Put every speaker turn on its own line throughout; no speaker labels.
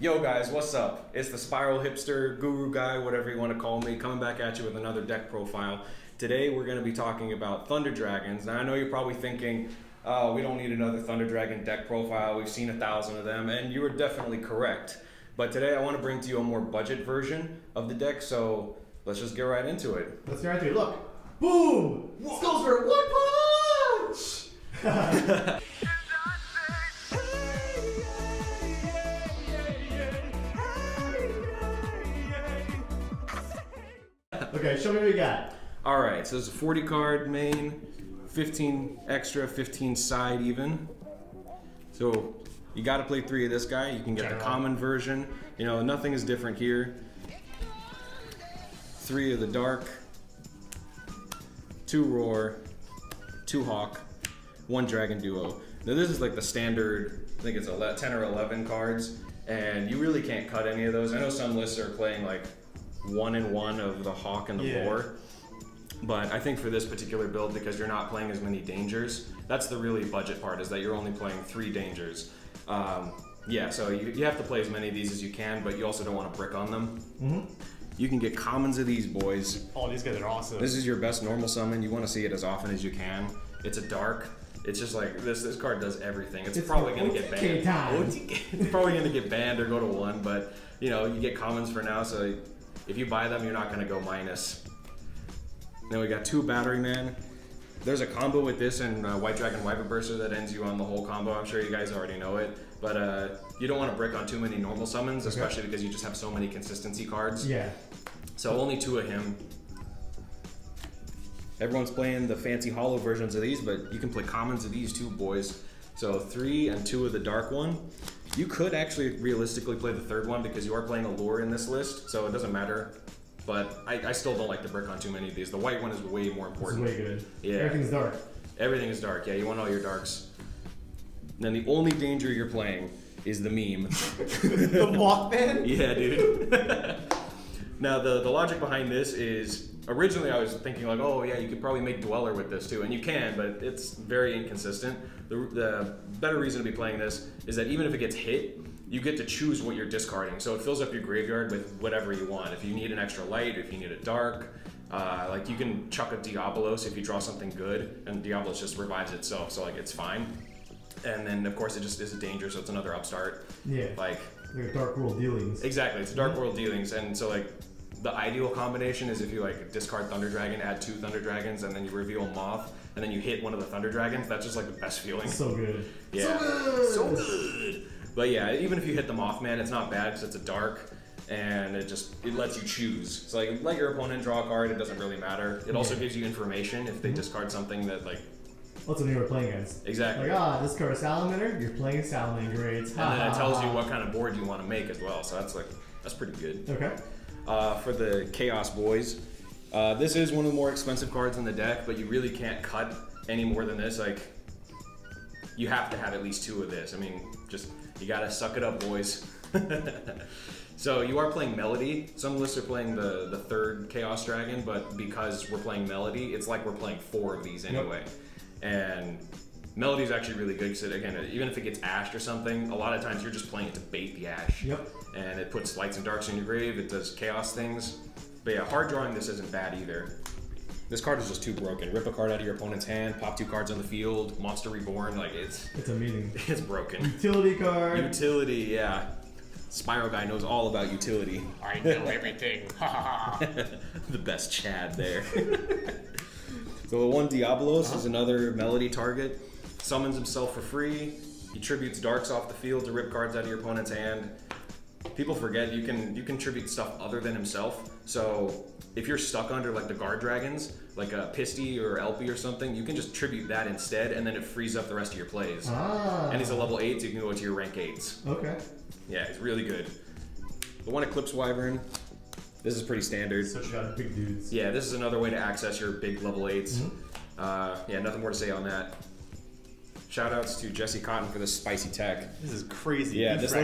Yo guys, what's up? It's the Spiral Hipster, Guru Guy, whatever you want to call me, coming back at you with another deck profile. Today we're going to be talking about Thunder Dragons. Now I know you're probably thinking, oh, we don't need another Thunder Dragon deck profile, we've seen 1,000 of them, and you were definitely correct. But today I want to bring to you a more budget version of the deck, so let's just get right into it.
Let's get right into it. Look! Boom! This goes for one punch! Okay, show me what you got.
Alright, so there's a 40 card main, 15 extra, 15 side even. So you gotta play 3 of this guy. You can get the common version. You know, nothing is different here. 3 of the dark, 2 roar, 2 hawk, 1 dragon duo. Now this is like the standard, I think it's 10 or 11 cards, and you really can't cut any of those. I know some lists are playing like 1 and 1 of the hawk and the roar, but I think for this particular build, because you're not playing as many dangers, that's the really budget part, is that you're only playing 3 dangers. Yeah, so you have to play as many of these as you can, but you also don't want to brick on them. You can get commons of these boys.
Oh, these guys are awesome.
This is your best normal summon. You want to see it as often as you can. It's a dark. It's just like this card does everything. It's probably going to get banned. It's probably going to get banned or go to 1, but you know, you get commons for now, so if you buy them, you're not going to go minus. Then we got 2 Batteryman. There's a combo with this and White Dragon Wyvern Burster that ends you on the whole combo. I'm sure you guys already know it, but you don't want to brick on too many normal summons, especially because you just have so many consistency cards.
Yeah.
So only 2 of him. Everyone's playing the fancy hollow versions of these, but you can play commons of these too, boys. So 3 and 2 of the dark one. You could actually realistically play the 3rd one because you are playing Allure in this list, so it doesn't matter. But I still don't like to brick on too many of these. The white one is way more important.
It's way good.
Yeah.
Everything's dark. Everything
is dark, yeah. You want all your darks. And then the only danger you're playing is the meme.
The Mothman?
Yeah, dude. Now, the logic behind this is, originally I was thinking like, oh yeah, you could probably make Dweller with this too, and you can, but it's very inconsistent. The better reason to be playing this is that even if it gets hit, you get to choose what you're discarding. So it fills up your graveyard with whatever you want. If you need an extra light, if you need a dark, like you can chuck a Diabolos if you draw something good, and Diabolos just revives itself, so like it's fine. And then of course it just is a danger, so it's another upstart. Yeah. Like
a Dark World Dealings.
Exactly, it's a Dark World Dealings, and so like the ideal combination is if you like discard Thunder Dragon, add 2 Thunder Dragons, and then you reveal Moth, and then you hit one of the Thunder Dragons. That's just like the best feeling.
So good.
Yeah. So good. But yeah, even if you hit the Mothman, it's not bad because it's a dark, and it lets you choose. So like, let your opponent draw a card, it doesn't really matter. It also gives you information if they discard something that like...
What's the name we're playing against?
Exactly.
Like, this card is Salamander, you're playing Salamander, great.
And then it tells you what kind of board you want to make as well, so that's pretty good.
Okay.
For the Chaos boys, this is one of the more expensive cards in the deck, but you really can't cut any more than this. Like, you have to have at least 2 of this. I mean, you gotta suck it up, boys. So you are playing Melody. Some lists are playing the 3rd Chaos Dragon, but because we're playing Melody, it's like we're playing 4 of these anyway. And Melody is actually really good because, again, even if it gets ashed or something, a lot of times you're just playing it to bait the ash. And it puts lights and darks in your grave, it does chaos things. But yeah, hard drawing this isn't bad either. This card is just too broken. Rip a card out of your opponent's hand, pop 2 cards on the field, Monster Reborn, like it's amazing. It's broken.
Utility card.
Utility, yeah. Spiral Guy knows all about utility.
I know everything.
The best Chad there. So the 1 Diabolos is another Melody target. Summons himself for free. He tributes darks off the field to rip cards out of your opponent's hand. People forget you can tribute stuff other than himself. So if you're stuck under like the guard dragons, like a Pisty or Elpy or something, you can just tribute that instead, and then it frees up the rest of your plays. And he's a level 8, so you can go to your rank 8s.
Okay.
Yeah, it's really good. The 1 Eclipse Wyvern. This is pretty standard.
Such big dudes.
Yeah, this is another way to access your big level 8s. Yeah, nothing more to say on that. Shoutouts to Jesse Cotton for this spicy tech.
This is crazy.
Yeah, this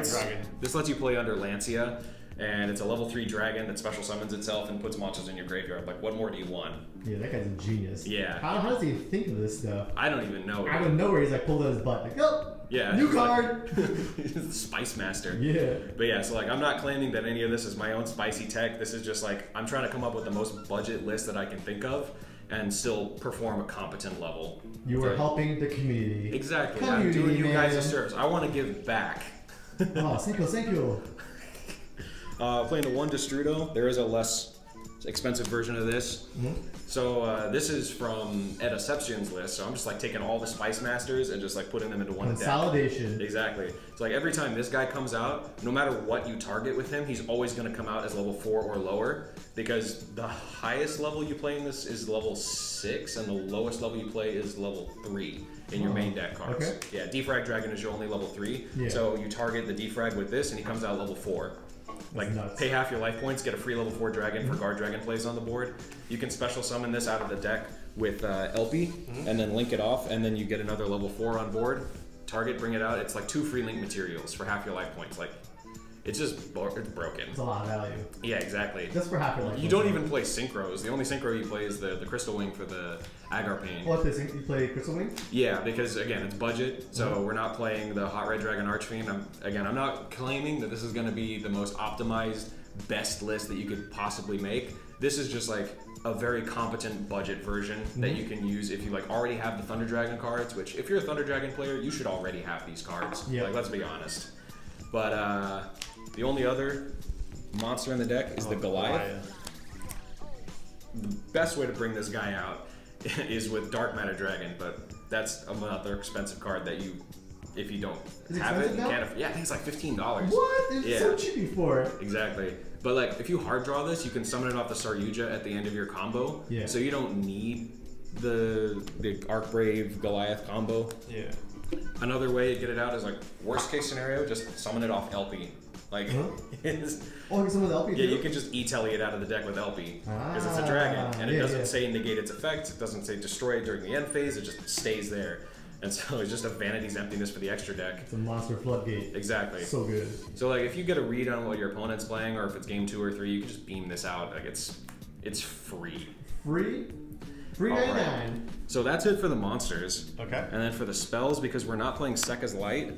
lets you play under Lancia, and it's a level 3 dragon that special summons itself and puts monsters in your graveyard. Like, what more do you want?
Yeah, that guy's a genius.
Yeah.
How does he think of this stuff?
I don't even know.
Out of nowhere, he's like pulled out his butt. Like, oh,
Yeah.
New card.
Like, Spice Master.
Yeah.
But yeah, so like I'm not claiming that any of this is my own spicy tech. This is just like I'm trying to come up with the most budget list that I can think of and still perform a competent level.
You are helping the community.
Exactly.
Community,
I'm doing you guys
man.
a service. I want to give back.
Oh, thank you, thank you.
Playing the one Destrudo. There is a less expensive version of this. So this is from Ed Aseption's list. So I'm just like taking all the Spice Masters and just like putting them into one
Consolidation.
deck. Exactly. So like every time this guy comes out, no matter what you target with him, he's always going to come out as level 4 or lower, because the highest level you play in this is level 6 and the lowest level you play is level 3 in your main deck cards.
Okay.
Yeah, Defrag Dragon is your only level 3.
Yeah.
So you target the Defrag with this and he comes out level 4. Like,
nuts.
pay half your life points, get a free level 4 dragon for guard dragon plays on the board. You can special summon this out of the deck with LP, and then link it off, and then you get another level 4 on board. Target, bring it out. It's like 2 free link materials for half your life points. Like, it's just it's broken.
It's a lot of value.
Yeah, exactly.
Just for half your life.
You don't even play synchros. The only synchro you play is the Crystal Wing for the Agar Pain.
What, you play Crystal Wing?
Yeah, because again, it's budget, so we're not playing the Hot Red Dragon Archfiend. I'm not claiming that this is going to be the most optimized, best list that you could possibly make. This is just like a very competent budget version that you can use if you like already have the Thunder Dragon cards, which if you're a Thunder Dragon player, you should already have these cards.
Yeah.
Like, let's be honest. But the only other monster in the deck is the Goliath. The best way to bring this guy out is with Dark Matter Dragon, but that's another expensive card that you, if you don't have it, you can't. Yeah, I think it's like $15.
What? It's so cheap before.
Exactly. But like, if you hard draw this, you can summon it off the Saryuja at the end of your combo.
Yeah.
So you don't need the Archbrave Goliath combo.
Yeah.
Another way to get it out is like, worst case scenario, just summon it off LP. Like,
Oh, you can summon the LP
yeah,
too?
you can just E-Telly it out of the deck with LP, because it's a dragon, and it doesn't say negate its effect, it doesn't say destroy it during the end phase, it just stays there. And so it's just a vanity's emptiness for the extra deck.
It's a monster floodgate.
Exactly.
So good.
So like, if you get a read on what your opponent's playing, or if it's game 2 or 3, you can just beam this out. Like, it's free.
Free? Free 99.
So that's it for the monsters.
Okay.
And then for the spells, because we're not playing Sekka's Light,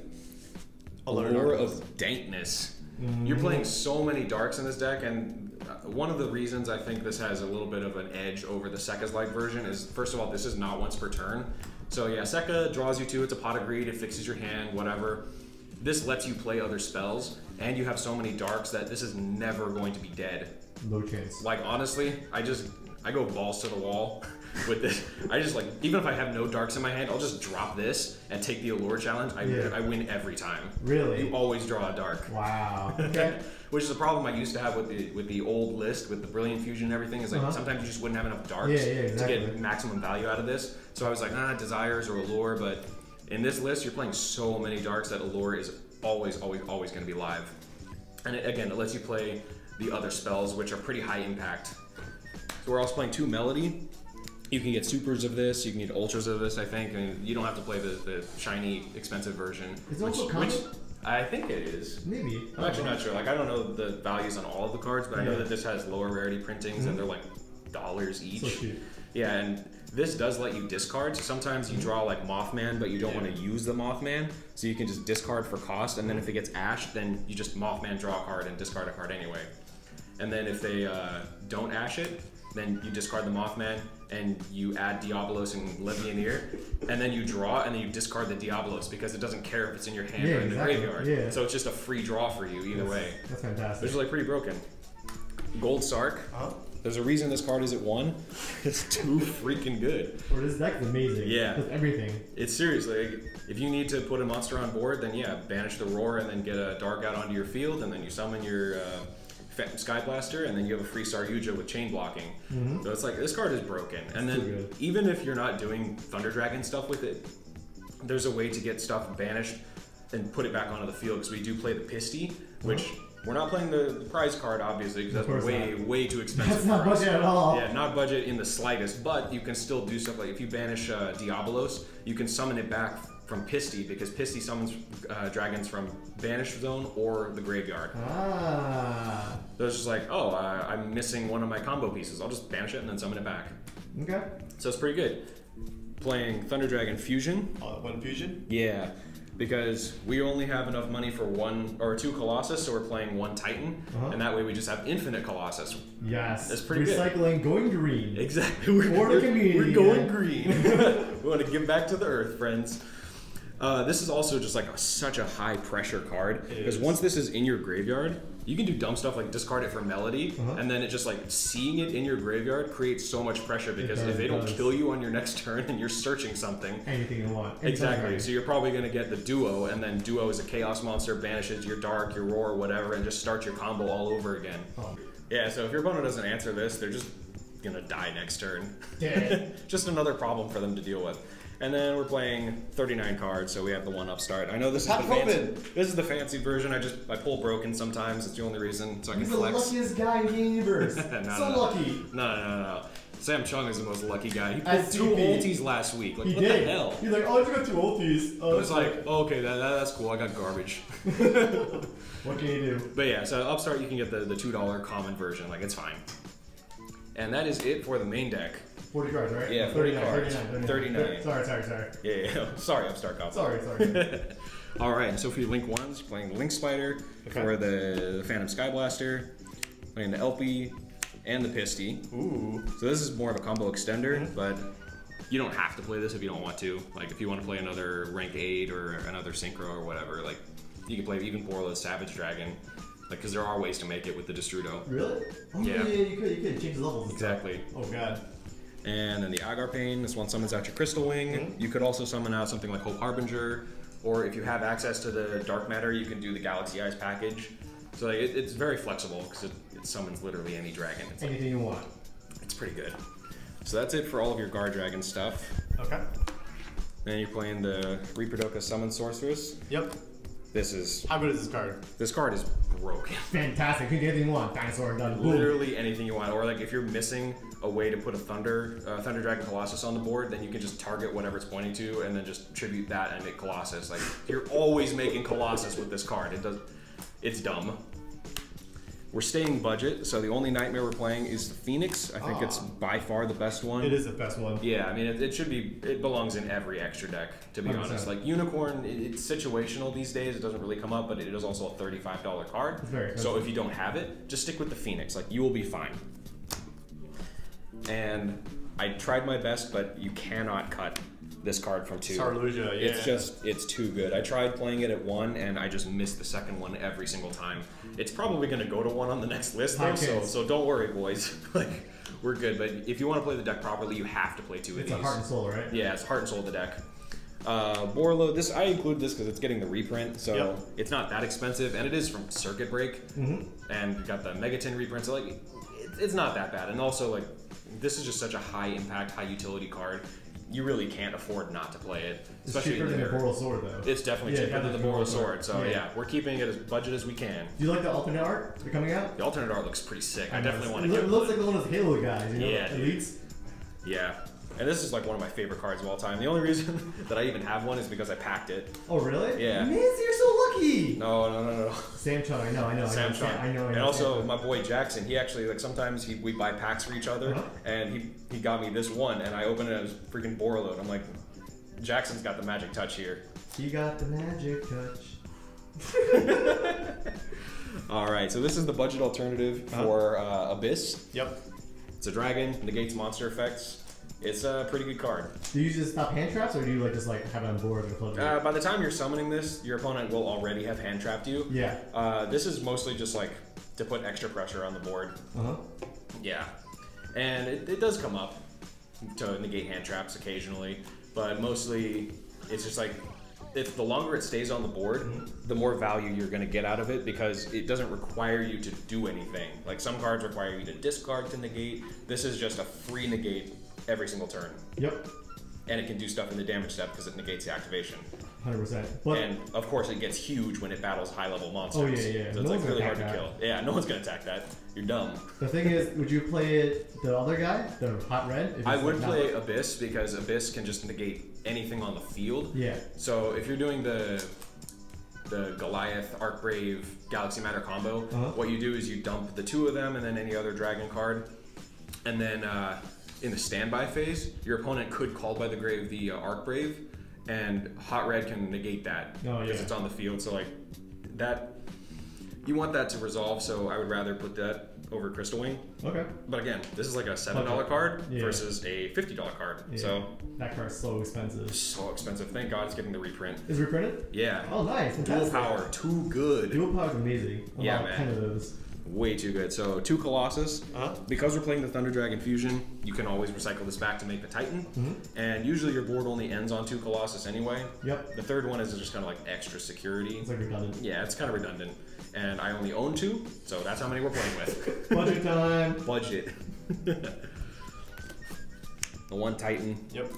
Allure of Dankness. You're playing so many darks in this deck, and one of the reasons I think this has a little bit of an edge over the Sekka's Light version is, first of all, this is not once per turn. So yeah, Sekka draws you 2, it's a pot of greed, it fixes your hand, whatever. This lets you play other spells, and you have so many darks that this is never going to be dead.
No chance.
Like, honestly, I go balls to the wall with this. I just like, even if I have no darks in my hand, I'll just drop this and take the Allure challenge. I win every time.
Really?
You always draw a dark.
Wow. Okay.
Which is a problem I used to have with the old list, with the Brilliant Fusion and everything, is like sometimes you just wouldn't have enough darks to get maximum value out of this. So I was like, Desires or Allure, but in this list, you're playing so many darks that Allure is always going to be live. And again, it lets you play the other spells, which are pretty high impact. So we're also playing 2 Melody. You can get supers of this, you can get ultras of this, I think, and you don't have to play the shiny, expensive version.
Is it also common?
I think it is.
Maybe.
I'm actually not sure. Like, I don't know the values on all of the cards, but I know that this has lower rarity printings, and they're like $1 each.
So cheap.
Yeah, and this does let you discard. So sometimes you draw like Mothman, but you don't want to use the Mothman, so you can just discard for cost, and then if it gets ashed, then you just Mothman draw a card and discard a card anyway. And then if they don't ash it, then you discard the Mothman, and you add Diabolos and Levianeer, and then you draw, and then you discard the Diabolos, because it doesn't care if it's in your hand or in the graveyard. Yeah. So it's just a free draw for you either way.
That's fantastic.
Which is like pretty broken. Gold Sark. There's a reason this card is at 1. It's too freaking good.
Or this deck is amazing. Yeah. With everything.
It's seriously, like, if you need to put a monster on board, then yeah, banish the Roar and then get a Dark out onto your field, and then you summon your SKYBLASTER, and then you have a free Saryuja with chain blocking. So it's like, this card is broken. And then even if you're not doing Thunder Dragon stuff with it, there's a way to get stuff banished and put it back onto the field, because we do play the Pisty, which we're not playing the prize card, obviously, because that's way too expensive.
That's not budget at all.
Yeah, not budget in the slightest, but you can still do stuff like, if you banish Diabolos, you can summon it back from Pisty, because Pisty summons dragons from Banished Zone or the graveyard. So it's just like, oh, I'm missing one of my combo pieces. I'll just banish it and then summon it back.
Okay.
So it's pretty good. Playing Thunder Dragon Fusion.
All at 1 fusion?
Yeah. because we only have enough money for 1 or 2 Colossus, so we're playing 1 Titan, and that way we just have infinite Colossus.
Yes.
That's pretty
Recycling,
good.
Going green.
Exactly.
We're
going green. We want to give back to the earth, friends. This is also just like such a high pressure card, because once this is in your graveyard, you can do dumb stuff like discard it for melody, and then it just like seeing it in your graveyard creates so much pressure, because if they don't kill you on your next turn and you're searching something,
anything you want.
Exactly. So you're probably going to get the duo, and then duo is a chaos monster, banishes your dark, your roar, whatever, and just starts your combo all over again. Yeah, so if your opponent doesn't answer this, they're just gonna die next turn. Just another problem for them to deal with. And then we're playing 39 cards, so we have the 1-up start. I know this is the fancy version. I pull broken sometimes. It's the only reason, so I can flex.
He's the luckiest guy in the universe. Lucky.
No. Sam Chung is the most lucky guy. He pulled 2 ultis last week. Like, what the hell?
He's like, oh, I just got 2 ultis.
Oh, it's like, oh, okay, that's cool. I got garbage.
What can you do?
But yeah, so upstart you can get the $2 common version. Like, it's fine. And that is it for the main deck.
40 cards, right?
Yeah, 40 cards. 39.
Sorry.
Yeah. Sorry, Upstart Cop.
Sorry.
All right, so for your Link 1s, playing Link Spider for the Phantom Skyblaster, playing the LP and the Pisty.
Ooh.
So this is more of a combo extender, but you don't have to play this if you don't want to. Like, if you want to play another rank 8 or another Synchro or whatever, like, you can play even Borrelooad Savage Dragon. Like, because there are ways to make it with the Destrudo.
Really? Oh, yeah, you could change the levels.
Exactly.
Oh, God.
And then the Agar Pain, this one summons out your Crystal Wing. You could also summon out something like Hope Harbinger, or if you have access to the Dark Matter, you can do the Galaxy Eyes package. So like, it's very flexible, because it summons literally any dragon. It's
anything you want.
It's pretty good. So that's it for all of your Guard Dragon stuff.
Okay.
Then you're playing the REPRODOCUS Summon Sorceress.
Yep.
This is...
How good is this card?
This card is broken.
Fantastic. You can get anything you want. Dinosaur done.
Literally anything you want. Or like if you're missing a way to put a Thunder Dragon Colossus on the board, then you can just target whatever it's pointing to and then just tribute that and make Colossus. Like, you're always making Colossus with this card. It's dumb. We're staying budget, so the only Nightmare we're playing is the Phoenix. I think it's by far the best one.
It is the best one.
Yeah, I mean, it belongs in every extra deck, to be 100%. Honest. Like, Unicorn, it's situational these days. It doesn't really come up, but it is also a $35 card.
It's very expensive.
So if you don't have it, just stick with the Phoenix. Like, you will be fine. And I tried my best, but you cannot cut this card from 2.
SARYUJA, yeah.
It's too good. I tried playing it at 1, and I just missed the second one every single time. It's probably going to go to 1 on the next list, though, so don't worry, boys. Like, we're good. But if you want to play the deck properly, you have to play 2 of these.
It's a heart and soul, right?
Yeah, it's heart and soul of the deck. Borrelooad, I include this because it's getting the reprint, so it's not that expensive, and it is from Circuit Break, and you got the Megaton reprint, so like, it's not that bad. And also, like, this is just such a high impact, high utility card. You really can't afford not to play it.
It's cheaper than the Borrelooad Sword, though.
It's definitely cheaper than the Borrelooad Sword. So yeah, we're keeping it as budget as we can.
Do you like the alternate art that's coming out?
The alternate art looks pretty sick. I definitely want to
get
it.
It looks like one of those Halo guys, you know?
Yeah,
Elites.
Yeah. And this is like one of my favorite cards of all time. The only reason that I even have one is because I packed it.
Oh, really?
Yeah.
Man, you're so lucky!
No.
Sam Chung, I know.
Sam Chung.
I know.
And also, my boy Jackson, he actually, like, sometimes we buy packs for each other, and he got me this one, and I opened it as freaking Borrelooad. I'm like, Jackson's got the magic touch here.
He got the magic touch.
Alright, so this is the budget alternative for Abyss.
Yep.
It's a dragon, negates monster effects. It's a pretty good card.
Do you use it to stop hand traps, or do you like just like have it on board and close it?
By the time you're summoning this, your opponent will already have hand trapped you.
Yeah.
This is mostly just like to put extra pressure on the board. Yeah. And it does come up to negate hand traps occasionally, but mostly it's just like, if the longer it stays on the board, the more value you're going to get out of it, because it doesn't require you to do anything. Like, some cards require you to discard to negate. This is just a free negate every single turn.
Yep.
And it can do stuff in the damage step because it negates the activation.
100%.
And of course, it gets huge when it battles high-level monsters.
Oh yeah.
So it's like really hard to kill. Yeah, no one's gonna attack that. You're dumb.
The thing is, would you play it the other guy, the hot red?
I would play Abyss, because Abyss can just negate anything on the field.
Yeah.
So if you're doing the Goliath, Archbrave, Galaxy Matter combo, what you do is you dump the 2 of them and then any other dragon card, and then in the standby phase, your opponent could call by the grave the Archbrave, and hot red can negate that because it's on the field. So like that, you want that to resolve. So I would rather put that over Crystal Wing.
Okay.
But again, this is like a $7 card versus a $50 card.
Yeah.
So
that card's so expensive.
So expensive. Thank God it's getting the reprint.
Is it reprinted?
Yeah.
Oh, nice. Fantastic.
Dual power, too good.
Dual power is amazing.
Yeah, man.
10 of those.
Way too good. So 2 Colossus. Because we're playing the Thunder Dragon Fusion, you can always recycle this back to make the Titan. And usually your board only ends on 2 Colossus anyway. Yep. The third one is just kind of like extra security.
It's like redundant.
Yeah, it's kind of redundant. And I only own 2, so that's how many we're playing with.
Budget time.
Budget. The 1 Titan.
Yep.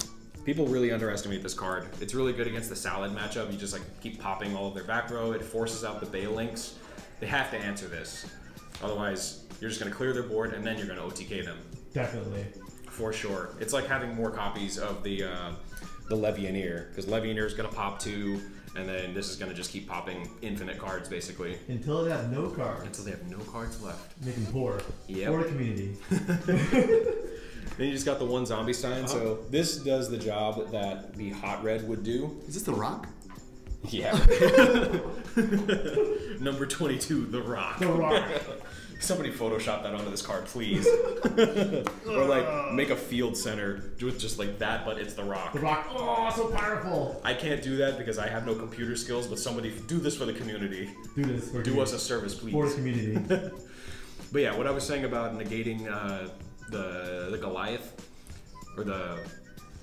People really underestimate this card. It's really good against the Salad matchup. You just like keep popping all of their back row. It forces out the Baelinks. They have to answer this. Otherwise, you're just going to clear their board and then you're going to OTK them.
Definitely.
For sure. It's like having more copies of the Levianeer, because Levianeer is going to pop 2, and then this is going to just keep popping infinite cards, basically.
Until they have no cards.
Until they have no cards left.
Make them poor.
Yep.
For the community.
Then you just got the 1 Zombiestein. So this does the job that the hot red would do.
Is this the Rock?
Yeah. Number 22, the Rock.
The Rock.
Somebody Photoshop that onto this card, please. Or like make a field center with just like that, but it's the Rock.
The Rock. Oh, so powerful.
I can't do that because I have no computer skills, but somebody do this for the community.
Do this.
Do us a service, please.
For the community.
But yeah, what I was saying about negating the Goliath, or the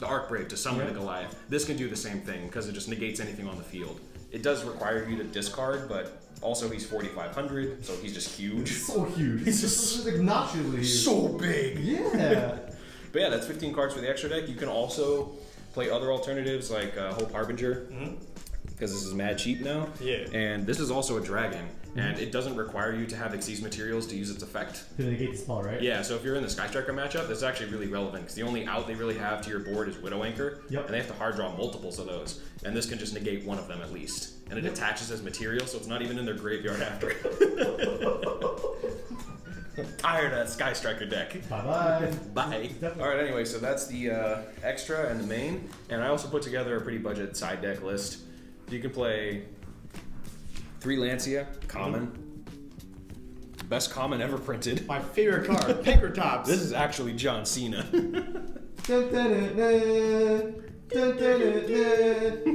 Archbrave to summon the Goliath, this can do the same thing because it just negates anything on the field. It does require you to discard, but also he's 4,500, so he's just huge.
He's so huge.
He's just
obnoxiously huge.
So big.
Yeah.
But yeah, that's 15 cards for the extra deck. You can also play other alternatives like Hope Harbinger, because this is mad cheap now.
Yeah.
And this is also a dragon, and it doesn't require you to have Xyz materials to use its effect.
To negate the spell, right?
Yeah, so if you're in the Sky Striker matchup, this is actually really relevant, because the only out they really have to your board is Widow Anchor, and they have to hard draw multiples of those, and this can just negate one of them at least. And it attaches as material, so it's not even in their graveyard after. Tired of that Sky Striker deck.
Bye-bye.
Bye. Alright, anyway, so that's the extra and the main, and I also put together a pretty budget side deck list. You can play 3 Lancia, common. Best common ever printed.
My favorite card, Pinker Tops.
This is actually John Cena.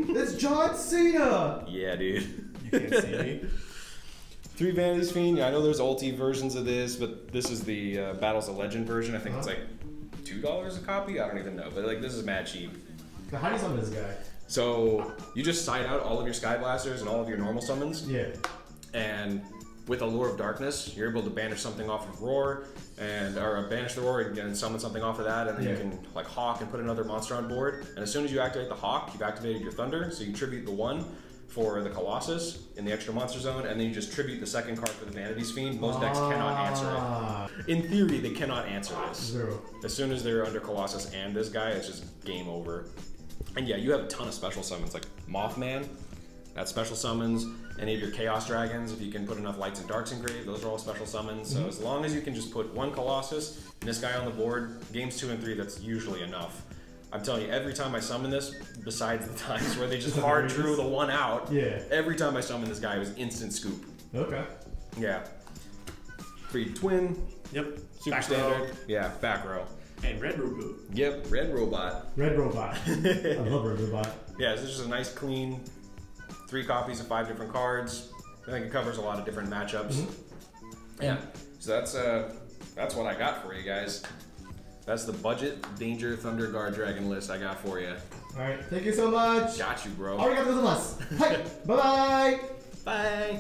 It's John Cena!
Yeah, dude.
You can't see me.
3 Vanity's Fiend. I know there's ulti versions of this, but this is the Battles of Legend version. I think it's like $2 a copy? I don't even know. But like, this is mad cheap.
So how do you summon this guy?
So you just side out all of your Skyblasters and all of your normal summons.
Yeah.
And with Allure of Darkness, you're able to banish something off of Roar, or banish the Roar and summon something off of that, and then you can like Hawk and put another monster on board. And as soon as you activate the Hawk, you've activated your Thunder, so you tribute the 1 for the Colossus in the extra monster zone, and then you just tribute the 2nd card for the Vanity's Fiend. Most decks cannot answer it. In theory, they cannot answer this.
0.
As soon as they're under Colossus and this guy, it's just game over. And yeah, you have a ton of special summons, like Mothman, that's special summons. Any of your Chaos Dragons, if you can put enough Lights and Darks engraved, those are all special summons. So as long as you can just put 1 Colossus and this guy on the board, games 2 and 3, that's usually enough. I'm telling you, every time I summon this, besides the times where they just hard drew the 1 out, every time I summon this guy, it was instant scoop.
Okay.
Yeah. Free Twin.
Yep.
Super
back
standard.
row.
Yeah, back row.
And Red Robot.
Yep, Red Robot.
Red Robot. I love Red Robot.
Yeah, this is just a nice, clean 3 copies of 5 different cards. I think it covers a lot of different matchups. Yeah, so that's what I got for you guys. That's the budget Danger Thunder Guard Dragon list I got for you.
Alright, thank you so much.
Got you, bro.
Arigatou gozaimasu. Bye-bye.
Bye.